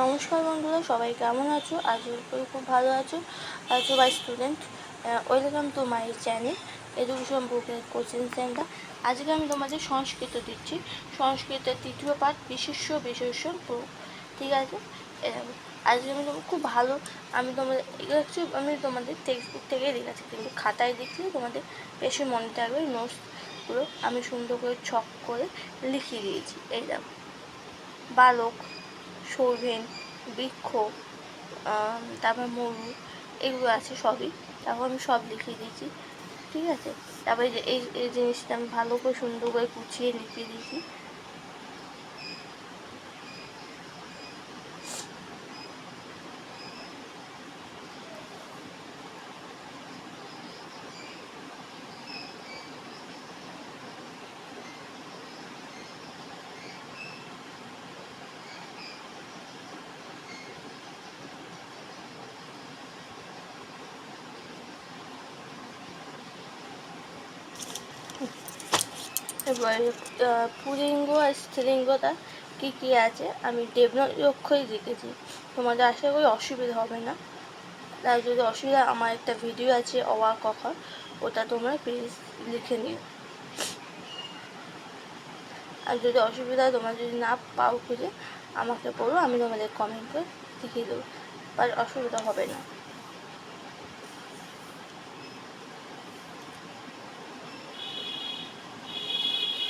নমস্কার বন্ধুরা, সবাই কেমন আছো? আশা করি খুব ভালো আছো। সবাই student, welcome to my channel education বুকের কোচিং সেন্টার। আজকে আমি তোমাদের সংস্কৃত দিচ্ছি, সংস্কৃতের তৃতীয় পাঠ বিশেষ্য বিশেষণ প্রয়োগ। ঠিক আছে, আজকে আমি খুব ভালো, আমি তোমাদের টেক্সট বুক থেকেই লিখেছি, কিন্তু খাতায় লিখলে তোমাদের বেশি মনে থাকবে। নোটসগুলো আমি সুন্দর করে ছক করে লিখিয়ে দিয়েছি। এই দেখো, বালক, সৌভেন, বৃক্ষ, তারপর মরু, এগুলো আছে সবই। তারপর আমি সব লিখিয়ে দিয়েছি। ঠিক আছে, তারপরে যে এই জিনিসটা আমি ভালো করে সুন্দর করে গুছিয়ে লিখিয়ে দিয়েছি। এবার পুলিঙ্গ আর স্ত্রীলিঙ্গটা কী কী আছে আমি দেবনাগরী অক্ষরে লিখেছি, তোমাদের আশা করি অসুবিধা হবে না। তার যদি অসুবিধা, আমার একটা ভিডিও আছে অ আ ক খ, ওটা তোমরা প্লিজ লিখে নিও। আর যদি অসুবিধা তোমরা যদি না পাও খুঁজে আমাকে বলো, আমি তোমাদের কমেন্ট করে লিখিয়ে দেবো, আর অসুবিধা হবে না।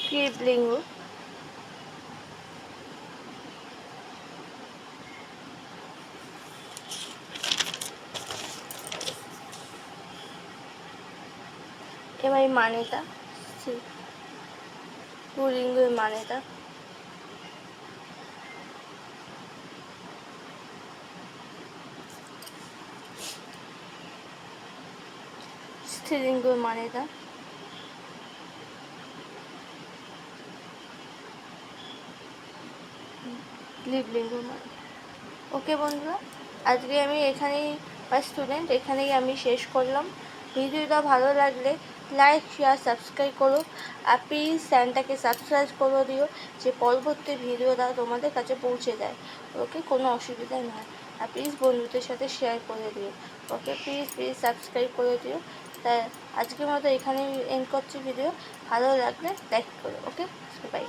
স্ত্রীলিঙ্গ, এবার এই মানেটা, পুলিঙ্গের মানেটা স্ত্রীলিঙ্গের মানেটা লিঙ্গ মানে। ওকে বন্ধুরা, আজকে আমি এখানেই স্টুডেন্ট এখানেই আমি শেষ করলাম। ভিডিওটা ভালো লাগলে লাইক, শেয়ার, সাবস্ক্রাইব করো। আর প্লিজ চ্যানেলটাকে সাবস্ক্রাইব করে দিও, যে পরবর্তী ভিডিওটা তোমাদের কাছে পৌঁছে যায়। ওকে, কোনো অসুবিধা নয়। আর প্লিজ বন্ধুদের সাথে শেয়ার করে দিও। ওকে, প্লিজ সাবস্ক্রাইব করে দিও। তাই আজকের মতো এখানেই এন্ড করছি ভিডিও। ভালো লাগলে লাইক করো। ওকে, বাই।